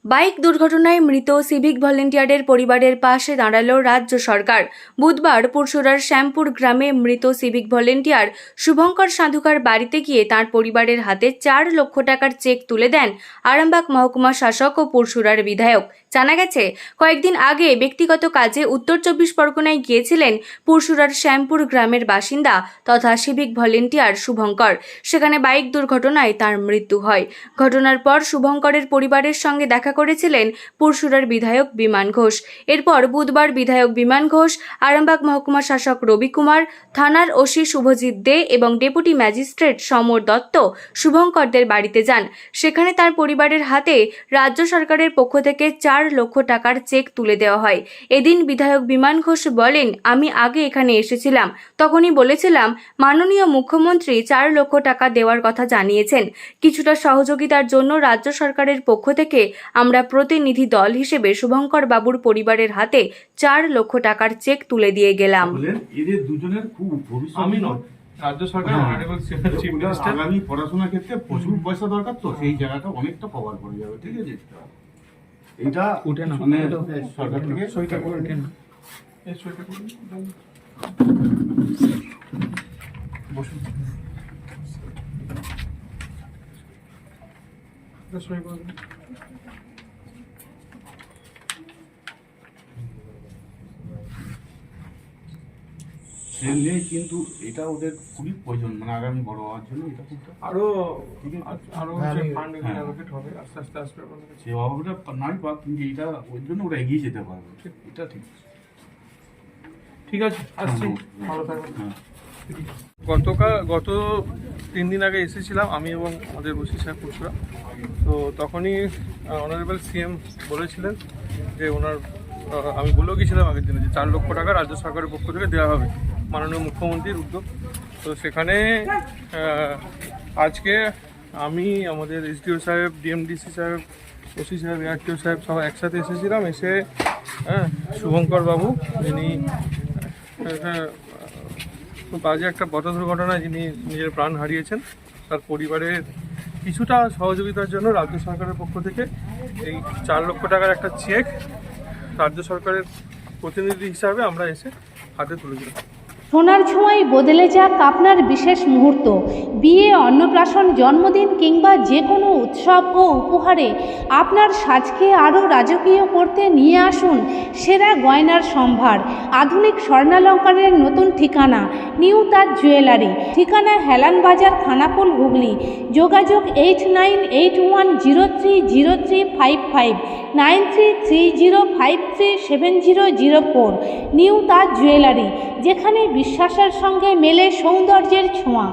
Bike দুর্ঘটনায় মৃত civic ভলেন্টিয়ারের পরিবারের পাশে দাঁড়ালো রাজ্য সরকার। বুধবার পুরসুরার শ্যামপুর গ্রামে মৃত সিভিক ভলেন্টিয়ার শুভঙ্কর সাধুকার বাড়িতে গিয়ে তাঁর পরিবারের হাতে 4 লক্ষ টাকার চেক তুলে দেন আরামবাগ মহকুমা শাসক ও পুরসুরার বিধায়ক। জানা গেছে, কয়েকদিন আগে ব্যক্তিগত কাজে উত্তর 24 পরগনায় গিয়েছিলেন পুরসুরার শ্যামপুর গ্রামের বাসিন্দা তথা সিভিক ভলেন্টিয়ার শুভঙ্কর। সেখানে বাইক দুর্ঘটনায় তার মৃত্যু হয়। ঘটনার পর শুভঙ্করের পরিবারের সঙ্গে দেখা করেছিলেন পুরসুরার বিধায়ক বিমান ঘোষ। এরপর বুধবার বিধায়ক বিমান ঘোষ, আরামবাগ মহকুমা শাসক রবি কুমার, থানার ওসি শুভজিৎ দে এবং ডেপুটি ম্যাজিস্ট্রেট সমর দত্ত শুভঙ্করদের বাড়িতে যান। সেখানে তার পরিবারের হাতে রাজ্য সরকারের পক্ষ থেকে 4 লক্ষ টাকার চেক তুলে দেওয়া হয়। এদিন বিধায়ক বিমান ঘোষ বলেন, আমি আগে এখানে এসেছিলাম, তখনই বলেছিলাম মাননীয় মুখ্যমন্ত্রী 4 লক্ষ টাকা দেওয়ার কথা জানিয়েছেন। কিছুটা সহযোগিতার জন্য রাজ্য সরকারের পক্ষ থেকে আমরা প্রতিনিধি দল হিসেবে শুভঙ্কর বাবুর পরিবারের হাতে 4 লক্ষ টাকার চেক তুলে দিয়ে গেলাম। এদের দুজনের খুব ভবিষ্যৎ আমি নয়, রাজ্য সরকার অনারেবল চিফ মিনিস্টার আগামী পড়াশোনার ক্ষেত্রে প্রচুর পয়সা দরকার, তো সেই জায়গাটা অনেকটা কভার করে যাবে। ঠিক আছে, এটা উঠে না মানে সরকার থেকে সইটা করে উঠে না এই সইটা করে বসুন সই করুন। নেই, কিন্তু এটা ওদের খুবই প্রয়োজন, মানে আগামী বড় হওয়ার জন্য এটা খুব আরো আরো হ্যাঁ, ফান্ড হ্যাঁ। অ্যালোকেট হবে, আস্তে আস্তে আসবে। সে অভাবটা নাই বা, কিন্তু এটা ওই জন্য ওরা এগিয়ে যেতে পারবে। এটা ঠিক। ঠিক আছে, আসছি, ভালো থাকবেন। হ্যাঁ। গত 3 দিন আগে এসেছিলাম আমি এবং আমাদের ওসি সাহেব পুরসুরা। তো তখনই অনারেবল সিএম বলেছিলেন যে ওনার আমি বলেও গেছিলাম আগের দিনে যে 4 লক্ষ টাকা রাজ্য সরকারের পক্ষ থেকে দেওয়া হবে, মাননীয় মুখ্যমন্ত্রীর উদ্যোগ। তো সেখানে আজকে আমি, আমাদের এসডিও সাহেব, ডিএমডিসি সাহেব, ওসি সাহেব, এআরটিও সাহেব সব একসাথে এসেছিলাম। এসে শুভঙ্কর বাবু, যিনি খুব বাজে একটা পথ দুর্ঘটনায় যিনি নিজের প্রাণ হারিয়েছেন, তার পরিবারের কিছুটা সহযোগিতার জন্য রাজ্য সরকারের পক্ষ থেকে এই 4 লক্ষ টাকার একটা চেক রাজ্য সরকারের প্রতিনিধি হিসাবে আমরা এসে হাতে তুলে দিলাম। সোনার ছোঁয়ায় বদলে যাক আপনার বিশেষ মুহূর্ত। বিয়ে, অন্নপ্রাশন, জন্মদিন কিংবা যে কোনো উৎসব ও উপহারে আপনার সাজকে আরও রাজকীয় করতে নিয়ে আসুন সেরা গয়নার সম্ভার। আধুনিক স্বর্ণালঙ্কারের নতুন ঠিকানা নিউ তাজ জুয়েলারি। ঠিকানা হেলান বাজার, খানাকুল, হুগলি। যোগাযোগ 8981030355, 9330537004। নিউ তাজ জুয়েলারি, যেখানে বিশ্বাসের সঙ্গে মেলে সৌন্দর্যের ছোঁয়া।